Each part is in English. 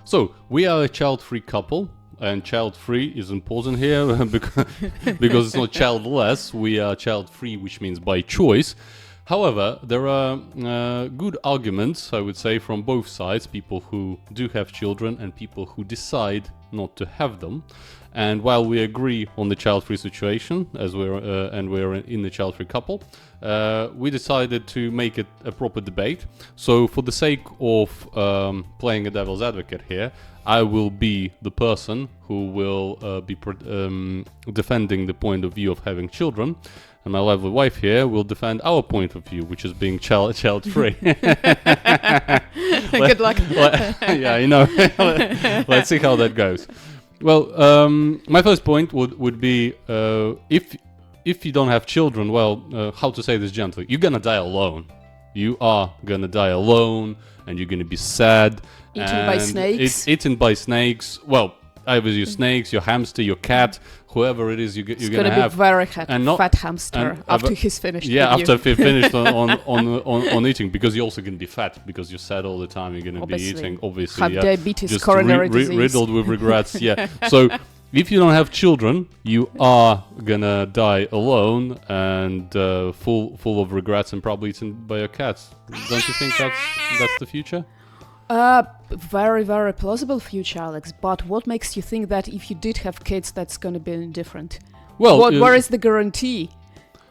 So we are a child-free couple, and child-free is important here because it's not childless. We are child-free, which means by choice. However, there are good arguments, I would say, from both sides, people who do have children and people who decide not to have them. And while we agree on the child-free situation, as we're in the child-free couple, we decided to make it a proper debate. So for the sake of playing a devil's advocate here, I will be the person who will be defending the point of view of having children. And my lovely wife here will defend our point of view, which is being child-free. Good luck. Yeah, let's see how that goes. Well, my first point would be if you don't have children, well, how to say this gently? You're gonna die alone. You are gonna die alone, and you're gonna be sad. Eaten by snakes. Eaten by snakes. Well, either your snakes, your hamster, your cat, whoever it is you're gonna have. It's gonna be very fat hamster after he's finished. Yeah, after he finished on eating, because you're also gonna be fat because you're sad all the time. You're gonna be eating, obviously. Have diabetes, just coronary disease, riddled with regrets. Yeah. So if you don't have children, you are gonna die alone and full of regrets and probably eaten by your cats. Don't you think that's the future? Very, very plausible future, Alex. But what makes you think that if you did have kids, that's going to be different? Well, where is the guarantee?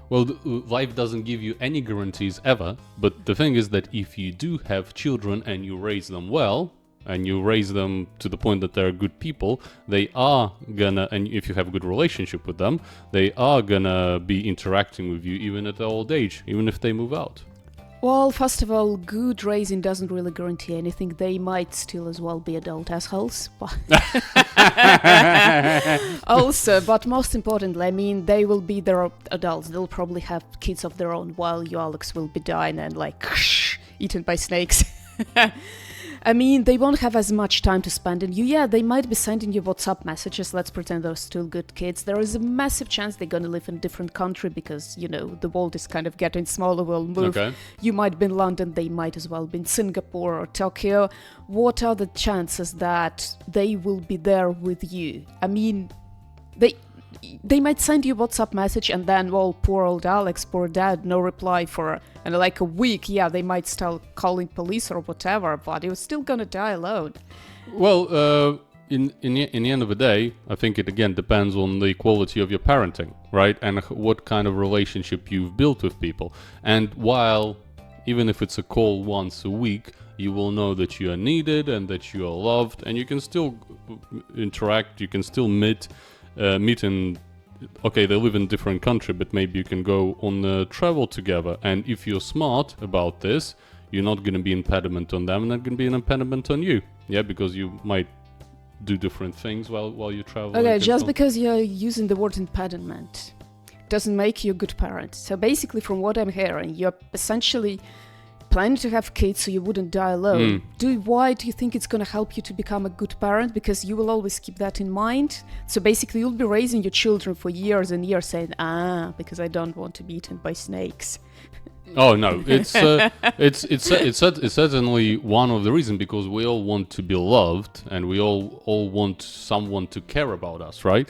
Well, life doesn't give you any guarantees ever. But the thing is that if you do have children and you raise them well, and you raise them to the point that they're good people, they are gonna, and if you have a good relationship with them, they are gonna be interacting with you even at their old age, even if they move out. Well, first of all, good raising doesn't really guarantee anything. They might still as well be adult assholes. Also, but most importantly, I mean, they will be their adults. They'll probably have kids of their own while you, Alex, will be dying and eaten by snakes. I mean, they won't have as much time to spend on you. Yeah, they might be sending you WhatsApp messages. Let's pretend they're still good kids. There is a massive chance they're going to live in a different country because, the world is kind of getting smaller. We'll move. Okay. You might be in London. They might as well be in Singapore or Tokyo. What are the chances that they will be there with you? I mean, they might send you a WhatsApp message and then, well, poor old Alex, poor dad, no reply for a week. Yeah, they might start calling police or whatever, but he was still gonna die alone. Well, in the end of the day, I think it again depends on the quality of your parenting, right? And what kind of relationship you've built with people. And while, even if it's a call once a week, you will know that you are needed and that you are loved, and you can still interact, you can still meet and okay, they live in a different country, but maybe you can go on travel together. And if you're smart about this, you're not going to be impediment on them, and not going to be an impediment on you. Yeah, because you might do different things while you travel. Okay, just because you're using the word impediment doesn't make you a good parent. So basically, from what I'm hearing, you're essentially planning to have kids so you wouldn't die alone. Why do you think it's going to help you to become a good parent? Because you will always keep that in mind. So basically you'll be raising your children for years and years saying, because I don't want to be eaten by snakes. Oh no, it's certainly one of the reasons, because we all want to be loved and we all want someone to care about us, right?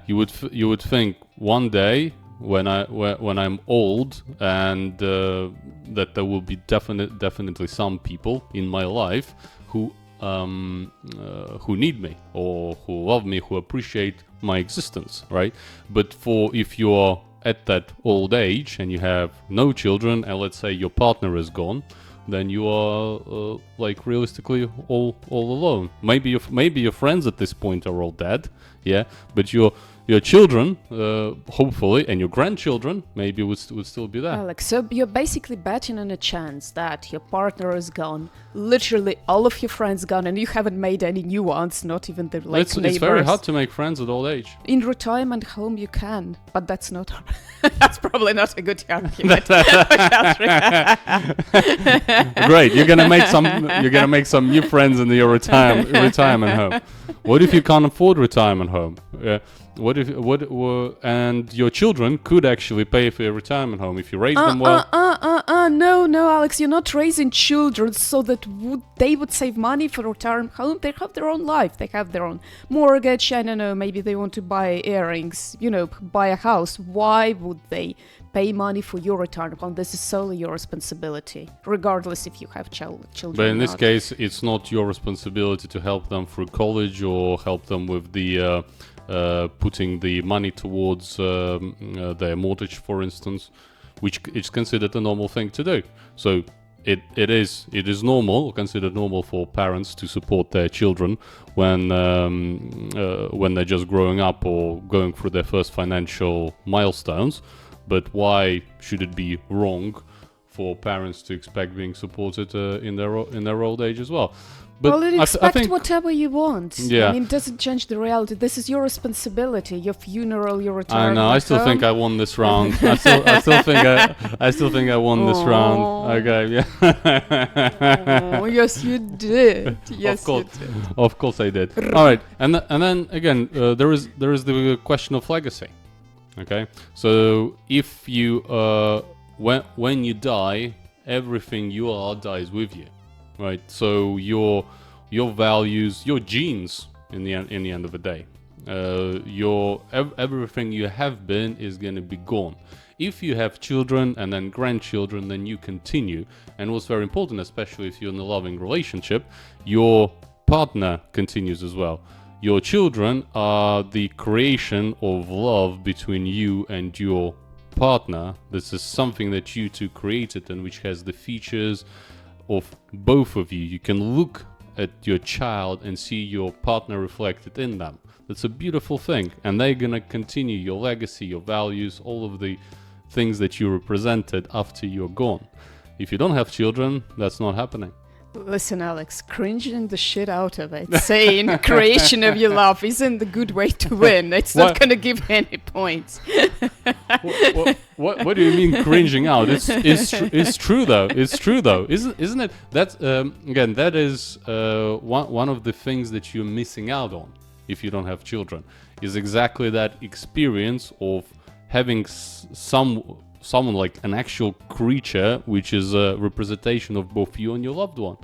You would think one day, when I'm old, and that there will be definitely some people in my life who need me or who love me, who appreciate my existence, right? But if you are at that old age and you have no children, and let's say your partner is gone, then you are realistically all alone. Maybe your friends at this point are all dead, yeah, but your children, hopefully, and your grandchildren maybe would still be there. Alex, so you're basically betting on a chance that your partner is gone, literally all of your friends gone, and you haven't made any new ones, not even the neighbors. It's very hard to make friends at old age. In retirement home you can, but that's not. That's probably not a good argument. Great, you're gonna make some new friends in your retirement home. What if you can't afford retirement home? What and your children could actually pay for your retirement home if you raise them well. No, Alex, you're not raising children so that they would save money for retirement home. They have their own life. They have their own mortgage. I don't know, maybe they want to buy earrings, buy a house. Why would they pay money for your retirement home? This is solely your responsibility, regardless if you have children. But in or this not. case, it's not your responsibility to help them through college or help them with the putting the money towards their mortgage, for instance, which is considered a normal thing to do. So it is normal, considered normal for parents to support their children when they're just growing up or going through their first financial milestones. But why should it be wrong for parents to expect being supported in their old age as well? But well, I expect think whatever you want. Yeah. I mean, it doesn't change the reality. This is your responsibility. Your funeral, your retirement. I know. I still think I won this round. I still think I won this round. Okay. Yeah. Oh, yes, you did. Yes, Of course. you did. Of course I did. All right, and then again, there is the question of legacy. Okay, so if you when you die, everything you are dies with you, right? So your values, your genes, in the end of the day, everything you have been is gonna be gone. If you have children and then grandchildren, then you continue. And what's very important, especially if you're in a loving relationship, your partner continues as well. Your children are the creation of love between you and your partner. This is something that you two created and which has the features of both of you. You can look at your child and see your partner reflected in them. That's a beautiful thing. And they're gonna continue your legacy, your values, all of the things that you represented after you're gone. If you don't have children, that's not happening. Listen, Alex, cringing the shit out of it, saying creation of your love isn't the good way to win. It's not going to give any points. What do you mean cringing out? It's true though. It's true though, isn't it? That's again, that is one of the things that you're missing out on if you don't have children. Is exactly that experience of having someone like an actual creature, which is a representation of both you and your loved one.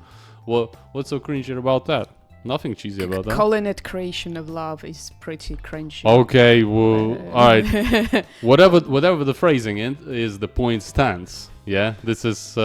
Well, what's so cringy about that? Nothing cheesy about that. Calling it creation of love is pretty cringy. Okay, well, all right. Whatever the phrasing is, the point stands. Yeah, this is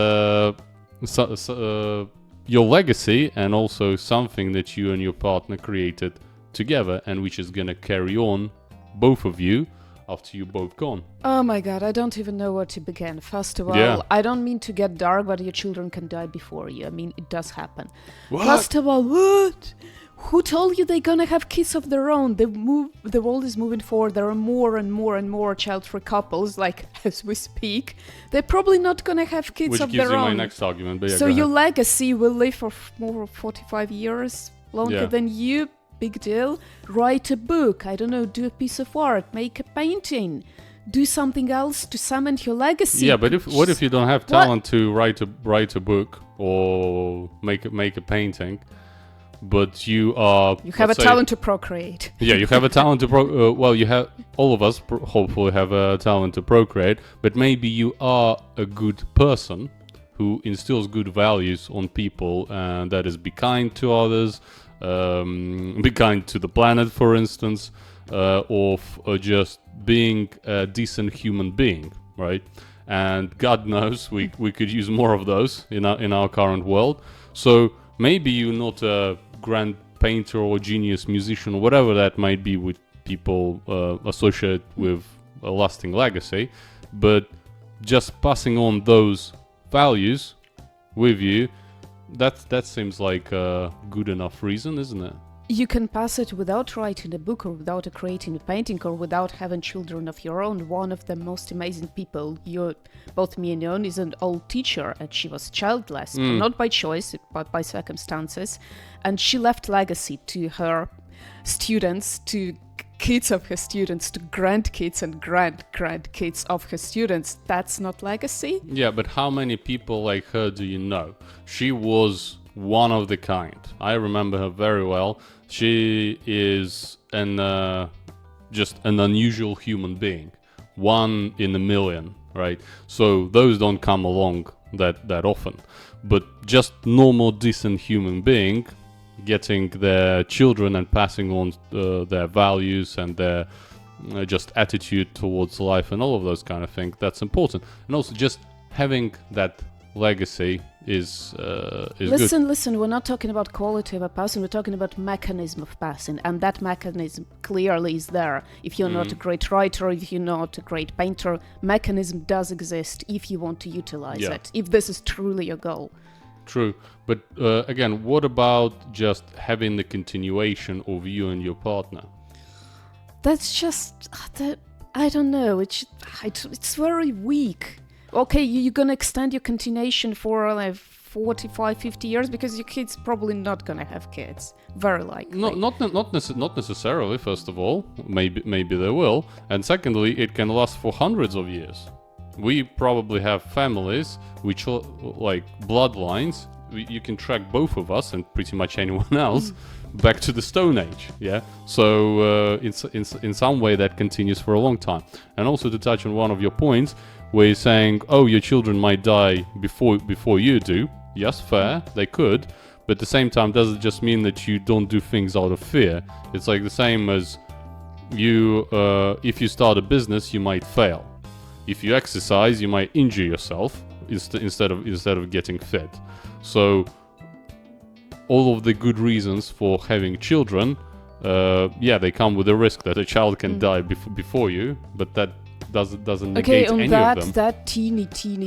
your legacy and also something that you and your partner created together, and which is gonna carry on, both of you, after you both gone. Oh my god, I don't even know where to begin. First of all, Yeah. I don't mean to get dark, but your children can die before you. I mean, it does happen. What? First of all, what? Who told you they're gonna have kids of their own? The world is moving forward. There are more and more and more child-free couples, like, as we speak. They're probably not gonna have kids Which of gives their you my own. next argument. But yeah, So go your ahead. legacy will live for more 45 years, longer Yeah. than you. Big deal. Write a book. I don't know, do a piece of art, make a painting. Do something else to cement your legacy. Yeah, but what if you don't have What? talent to write a book or make a painting, but you are You have a let's say- talent to procreate. Yeah, you have a talent to well, you have all of us hopefully have a talent to procreate, but maybe you are a good person who instills good values on people, and that is be kind to others, be kind to the planet, for instance, or just being a decent human being, right? And God knows we could use more of those in our current world. So maybe you're not a grand painter or genius musician or whatever that might be, with people associate with a lasting legacy, but just passing on those values with you, that seems like a good enough reason, isn't it? You can pass it without writing a book or without creating a painting or without having children of your own. One of the most amazing people both me and Yon is an old teacher, and she was childless, but not by choice, but by circumstances. And she left legacy to her students, to kids of her students, to grandkids and grandkids of her students. That's not legacy? Yeah, but how many people like her do you know? She was one of the kind. I remember her very well. She is an just an unusual human being, one in a million, right? So those don't come along that often. But just normal, decent human being getting their children and passing on their values and their just attitude towards life and all of those kind of things, that's important. And also just having that legacy is good. Listen, we're not talking about quality of a person, we're talking about mechanism of passing, and that mechanism clearly is there. If you're not a great writer, if you're not a great painter, mechanism does exist if you want to utilize it, if this is truly your goal. True, but again, what about just having the continuation of you and your partner? That's just, I don't know, it's very weak. Okay, you're gonna extend your continuation for like 45, 50 years because your kid's probably not gonna have kids. Very likely. Not necessarily, first of all. Maybe they will. And secondly, it can last for hundreds of years. We probably have families which are like bloodlines. You can track both of us and pretty much anyone else back to the Stone Age. Yeah. So in some way that continues for a long time. And also to touch on one of your points, where you're saying, oh, your children might die before you do. Yes, fair, they could. But at the same time, does it just mean that you don't do things out of fear? It's like the same as you, if you start a business, you might fail. If you exercise, you might injure yourself instead of getting fit. So all of the good reasons for having children, they come with a risk that a child can die before you, but that doesn't negate any of them. Okay, on that teeny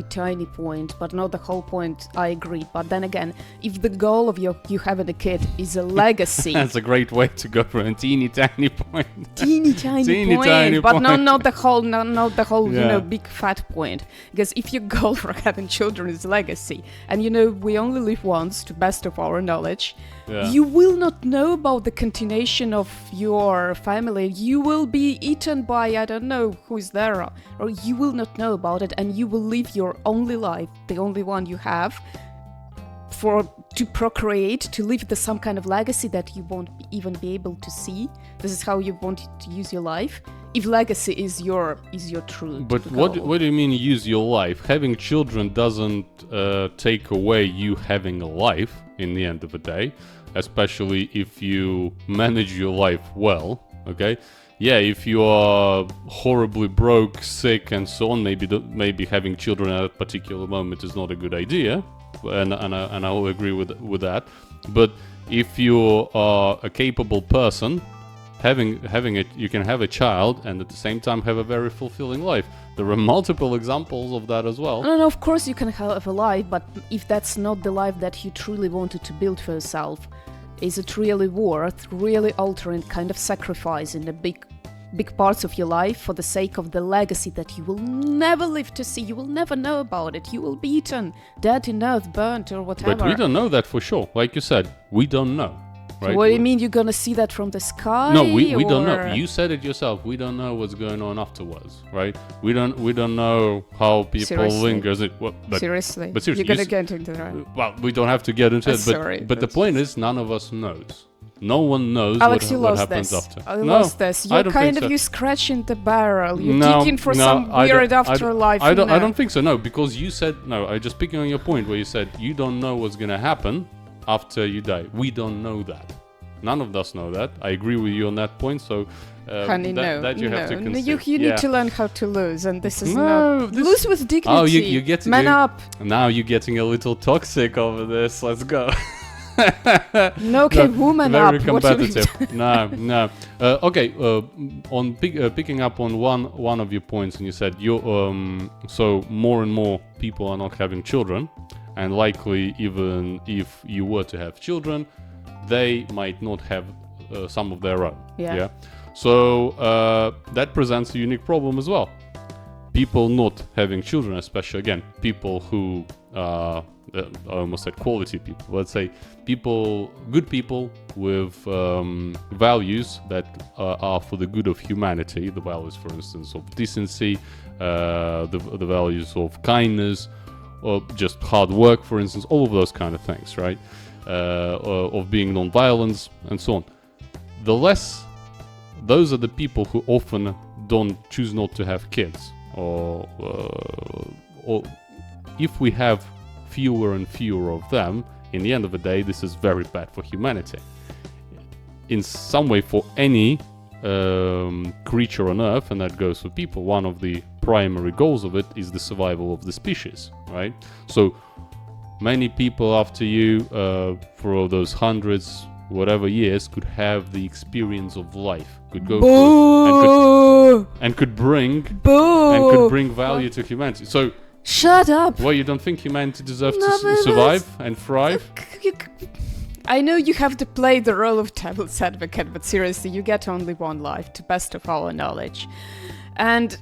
tiny point, but not the whole point, I agree. But then again, if the goal of you having a kid is a legacy... That's a great way to go for a teeny tiny point. Teeny tiny point, but not the whole, big fat point. Because if your goal for having children is legacy, and we only live once, to best of our knowledge, you will not know about the continuation of your family. You will be eaten by, I don't know who is there, or you will not know about it, and you will live your only life, the only one you have, to procreate, to leave some kind of legacy that you won't even be able to see. This is how you want to use your life. If legacy is your true. But what do you mean use your life? Having children doesn't take away you having a life in the end of the day, especially if you manage your life well. Okay. Yeah, if you are horribly broke, sick, and so on, maybe having children at a particular moment is not a good idea, and I will agree with that. But if you are a capable person, having it, you can have a child and at the same time have a very fulfilling life. There are multiple examples of that as well. No, of course you can have a life, but if that's not the life that you truly wanted to build for yourself, is it really worth really altering, kind of sacrificing the big parts of your life for the sake of the legacy that you will never live to see? You will never know about it. You will be eaten, dead in earth, burnt, or whatever. But we don't know that for sure. Like you said, we don't know. Right? What do you mean you're gonna see that from the sky? No, we don't know. You said it yourself. We don't know what's going on afterwards, right? We don't know how people linger. Seriously, but seriously, you're gonna get into that. Well, we don't have to get into it. But the point is, none of us knows. No one knows what happens after. I lost this. You're scratching the barrel. You're digging for some weird afterlife. I don't think so. No, because you said no. I just picking on your point where you said you don't know what's gonna happen after you die. We don't know that. None of us know that. I agree with you on that point. So, honey, that you have to consider. You need to learn how to lose, and this is lose with dignity. Oh, you get man up. Now you're getting a little toxic over this. Let's go. Woman very up. Competitive. No. Okay. On picking up on one of your points, and you said so more and more people are not having children, and likely even if you were to have children, they might not have some of their own. Yeah. So that presents a unique problem as well. People not having children, especially again, people who I almost said quality people. Let's say good people with values that are for the good of humanity. The values, for instance, of decency, the values of kindness, or just hard work, for instance, all of those kind of things, right? Of being non-violence and so on. The less those are the people who often don't choose not to have kids, or if we have fewer and fewer of them, in the end of the day, this is very bad for humanity. In some way, for any creature on Earth, and that goes for people, one of the primary goals of it is the survival of the species, right? So many people after you, for those hundreds, whatever years, could have the experience of life, could go through, and could bring value to humanity. So shut up. well, you don't think humanity deserves to survive and thrive? I know you have to play the role of devil's advocate, but seriously, you get only one life, to best of our knowledge. And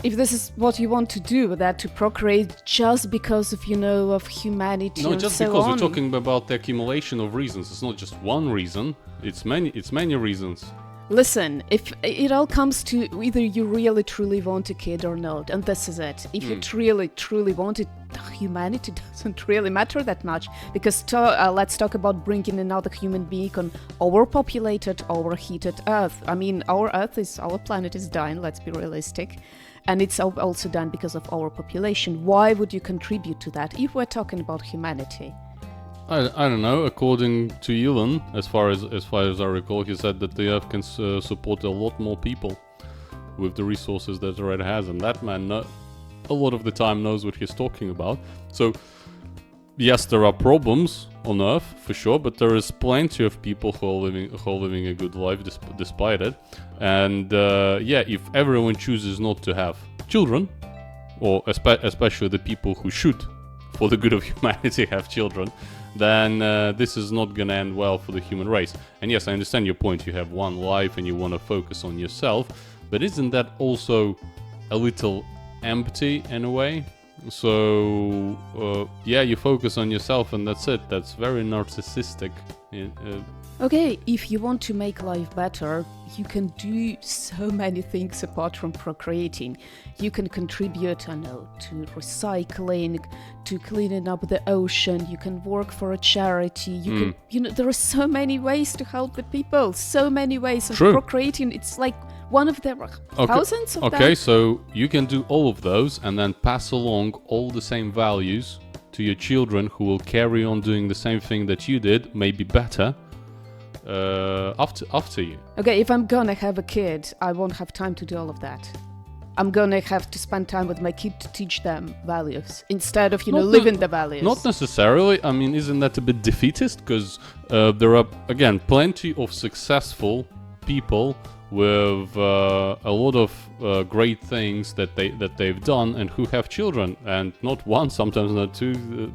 if this is what you want to do, that to procreate just because of, of humanity No, and just so because on. we're talking about the accumulation of reasons. It's not just one reason. It's many reasons. Listen, if it all comes to either you really truly want a kid or not, and this is it. If you really truly want it, humanity doesn't really matter that much, because let's talk about bringing another human being on overpopulated, overheated Earth. I mean, our planet is dying, let's be realistic, and it's also done because of overpopulation. Why would you contribute to that if we're talking about humanity? I don't know. According to Elon, as far as I recall, he said that the Earth can support a lot more people with the resources that it already has, and that man a lot of the time knows what he's talking about. So yes, there are problems on Earth for sure, but there is plenty of people who are living a good life despite it. And if everyone chooses not to have children, or especially the people who should, for the good of humanity, have children, then this is not going to end well for the human race. And yes, I understand your point. You have one life and you want to focus on yourself, but isn't that also a little empty in a way? So you focus on yourself and that's it. That's very narcissistic. Okay, if you want to make life better, you can do so many things apart from procreating. You can contribute, to recycling, to cleaning up the ocean. You can work for a charity. You can, there are so many ways to help the people. So many ways of procreating. It's like one of the thousands of them. Okay, so you can do all of those and then pass along all the same values to your children, who will carry on doing the same thing that you did, maybe better. After you. Okay, if I'm gonna have a kid, I won't have time to do all of that. I'm gonna have to spend time with my kid to teach them values instead of living the values. Not necessarily. I mean, isn't that a bit defeatist? Because there are again plenty of successful people with a lot of great things that they've done and who have children, and not one, sometimes not two.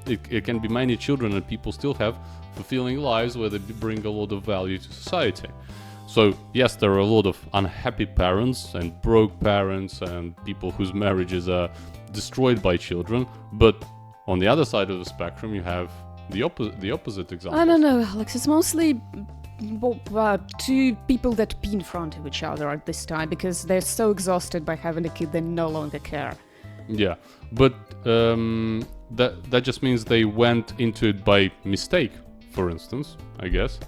It can be many children, and people still have fulfilling lives where they bring a lot of value to society. So yes, there are a lot of unhappy parents and broke parents and people whose marriages are destroyed by children, but on the other side of the spectrum you have the opposite example. I don't know, Alex, it's mostly two people that pee in front of each other at this time because they're so exhausted by having a kid they no longer care. Yeah, but that just means they went into it by mistake. For instance, I guess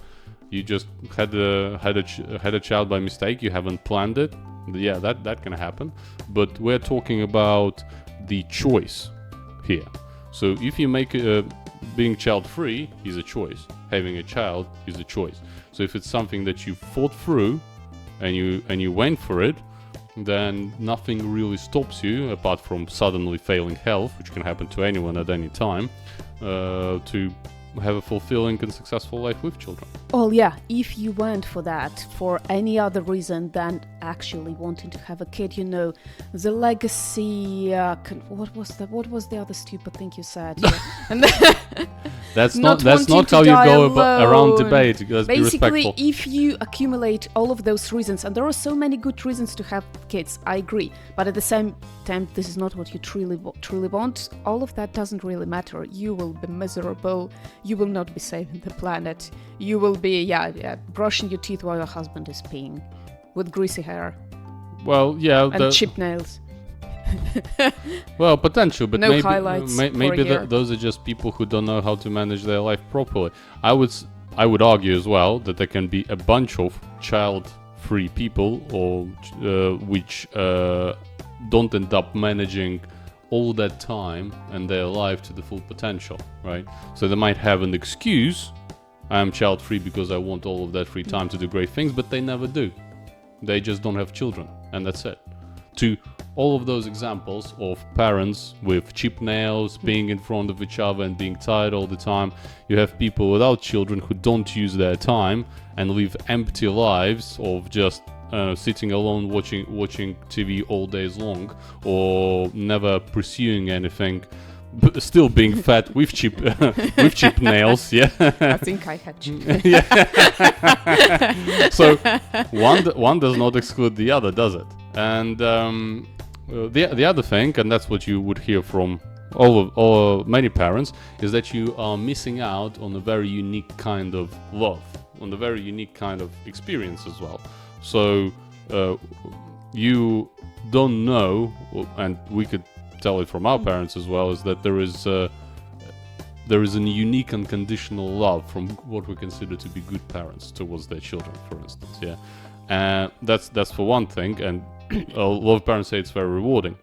you just had a child by mistake. You haven't planned it. Yeah, that can happen. But we're talking about the choice here. So if you make being child-free is a choice, having a child is a choice. So if it's something that you thought through and you went for it, then nothing really stops you apart from suddenly failing health, which can happen to anyone at any time, to have a fulfilling and successful life with children. Oh yeah, if you went for that for any other reason than actually wanting to have a kid, the legacy. What was the other stupid thing you said? That's not how you go around debate. Let's Basically, be respectful. if you accumulate all of those reasons, and there are so many good reasons to have kids, I agree. But at the same time, this is not what you truly want. All of that doesn't really matter. You will be miserable. You will not be saving the planet. You will be, brushing your teeth while your husband is peeing, with greasy hair. Well, yeah, and chipped nails. Well, potential, but no maybe highlights those are just people who don't know how to manage their life properly. I would argue as well that there can be a bunch of child free people, or which don't end up managing all that time and their life to the full potential, right? So they might have an excuse, I'm child free because I want all of that free time to do great things, but they never do. They just don't have children, and that's it. To all of those examples of parents with cheap nails, being in front of each other and being tired all the time, you have people without children who don't use their time and live empty lives of just sitting alone watching TV all days long, or never pursuing anything, but still being fat with cheap with cheap nails. Yeah, I think I had cheap. So one does not exclude the other, does it? And the other thing, and that's what you would hear from many parents, is that you are missing out on a very unique kind of love, on a very unique kind of experience as well. So you don't know, and we could tell it from our parents as well, is that there is a unique unconditional love from what we consider to be good parents towards their children, for instance. Yeah, and that's for one thing, and a lot of parents say it's very rewarding.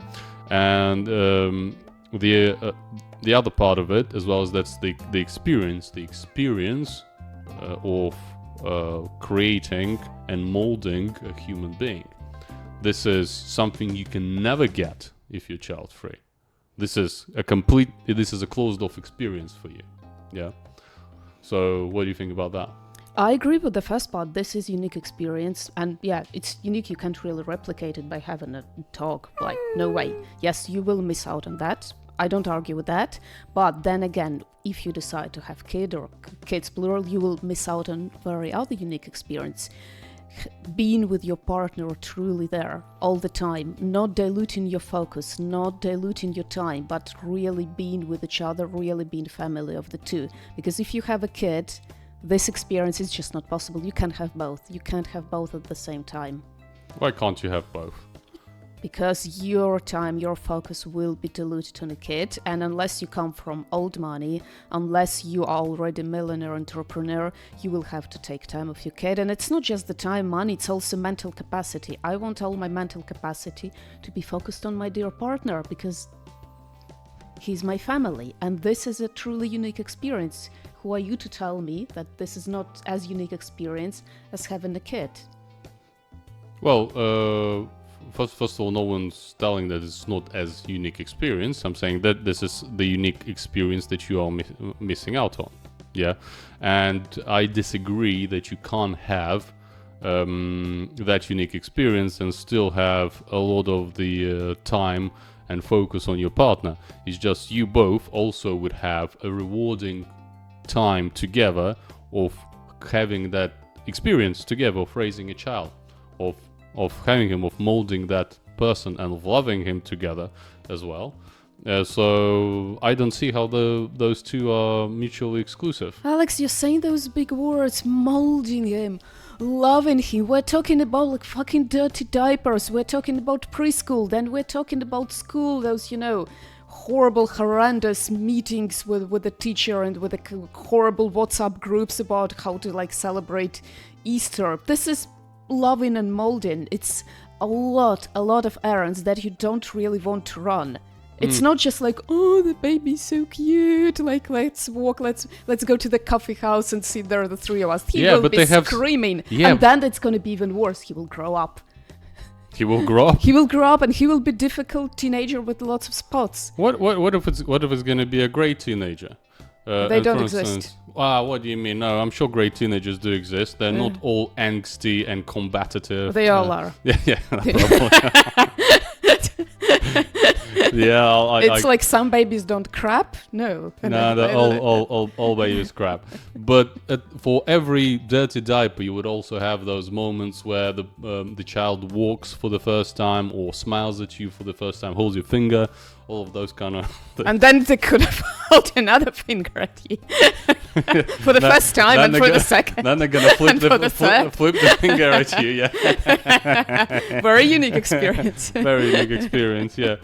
And the other part of it as well is that's the experience of creating and molding a human being. This is something you can never get if you're child free. This is a closed off experience for you. Yeah. So what do you think about that? I agree with the first part. This is unique experience, and yeah, it's unique. You can't really replicate it by having a talk. Like, no way. Yes, you will miss out on that. I don't argue with that. But then again, if you decide to have kid or kids plural, you will miss out on very other unique experience. Being with your partner truly there all the time, not diluting your focus, not diluting your time, but really being with each other, really being family of the two. Because if you have a kid, this experience is just not possible. You can't have both. You can't have both at the same time. Why can't you have both? Because your time, your focus will be diluted on a kid, and unless you come from old money, unless you are already a millionaire entrepreneur, you will have to take time of your kid. And it's not just the time, money, it's also mental capacity. I want all my mental capacity to be focused on my dear partner, because he's my family, and this is a truly unique experience. Who are you to tell me that this is not as unique experience as having a kid? Well, first of all, no one's telling that it's not as unique experience. I'm saying that this is the unique experience that you are missing out on. Yeah, and I disagree that you can't have that unique experience and still have a lot of the time and focus on your partner. It's just you both also would have a rewarding time together of having that experience together, of raising a child, of having him, of molding that person and of loving him together as well. So I don't see how those two are mutually exclusive. Alex, you're saying those big words, molding him, loving him. We're talking about like fucking dirty diapers. We're talking about preschool. Then we're talking about school. Those, horrible, horrendous meetings with the teacher and with the horrible WhatsApp groups about how to celebrate Easter. This is loving and molding. It's a lot of errands that you don't really want to run. It's not just like, oh, the baby's so cute, like let's walk, let's go to the coffee house and sit there, the three of us. He will be screaming, and then it's going to be even worse. He will grow up. He will grow up. He will grow up, and he will be a difficult teenager with lots of spots. What if it's going to be a great teenager? They don't exist. What do you mean? No, I'm sure great teenagers do exist. They're not all angsty and combative. They all are. Yeah. Yeah, it's like some babies don't crap. No, all babies crap. But for every dirty diaper, you would also have those moments where the child walks for the first time, or smiles at you for the first time, holds your finger, all of those kind of things. And then they could have held another finger at you for the first time and for the second. Then they're gonna flip the finger at you. Yeah. Very unique experience. Very unique experience. Yeah.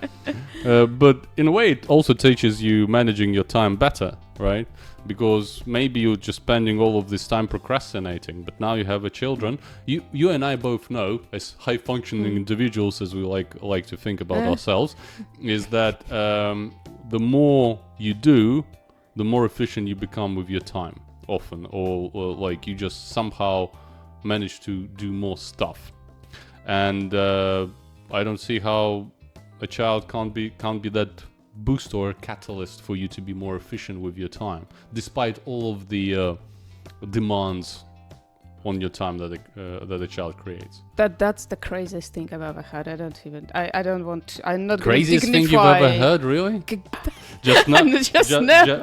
But in a way, it also teaches you managing your time better. right? Because maybe you're just spending all of this time procrastinating, but now you have a children. You and I both know, as high functioning individuals as we like to think about ourselves, is that the more you do, the more efficient you become with your time often, or like you just somehow manage to do more stuff. And I don't see how a child can't be that boost or catalyst for you to be more efficient with your time, despite all of the demands on your time that a child creates. That's the craziest thing I've ever heard. I'm not Craziest gonna thing you've ever heard, really? Just no.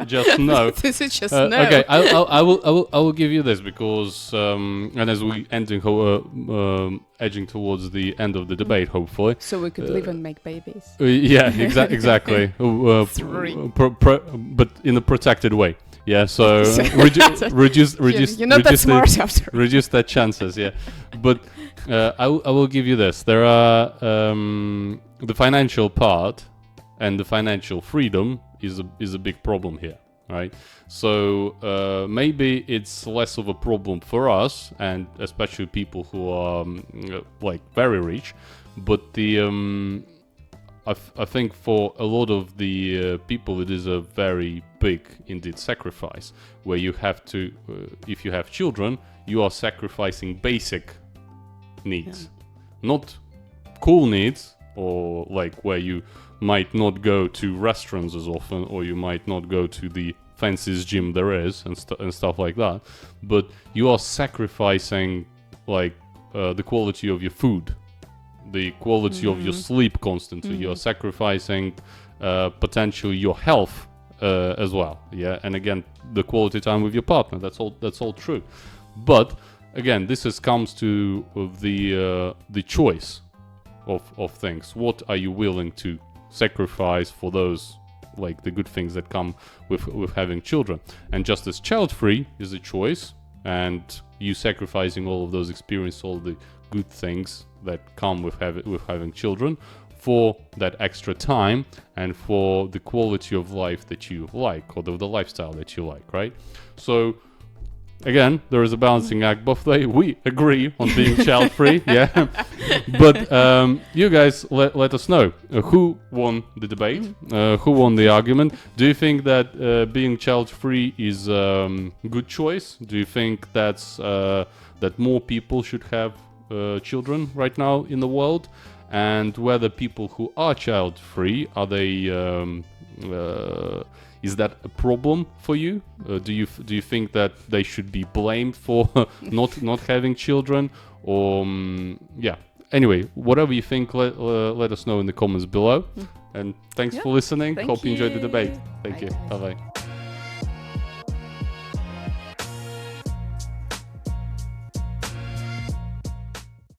Just no. This is just no. Okay, I will give you this because and as we edging towards the end of the debate, hopefully. So we could live and make babies. Yeah, exactly. 3. But in a protected way. Yeah, so reduce. You're not that smart after. Reduce that chances. Yeah, but I will give you this. There are the financial part and the financial freedom is a big problem here, right? So maybe it's less of a problem for us, and especially people who are like very rich, but the I think for a lot of the people it is a very big indeed sacrifice, where you have to, if you have children, you are sacrificing basic needs, not cool needs, or like where you might not go to restaurants as often, or you might not go to the fanciest gym there is, and stuff like that, but you are sacrificing like the quality of your food, the quality of your sleep constantly. You're sacrificing potentially your health as well. Yeah, and again, the quality time with your partner. That's all true. But again, this comes to the choice of things. What are you willing to sacrifice for those, like the good things that come with having children? And just as child-free is a choice, and you sacrificing all of those experiences, all the good things that come with having children, for that extra time and for the quality of life that you like, or the lifestyle that you like, right? So again, there is a balancing act both ways. We agree on being child-free, yeah. But you guys let us know who won the debate, who won the argument. Do you think that being child-free is a good choice? Do you think that more people should have children right now in the world? And whether people who are child-free, are they is that a problem for you? Do you think that they should be blamed for not having children? Or yeah. Anyway, whatever you think, let us know in the comments below. And thanks for listening. Hope you enjoyed the debate. Thank you. Bye bye.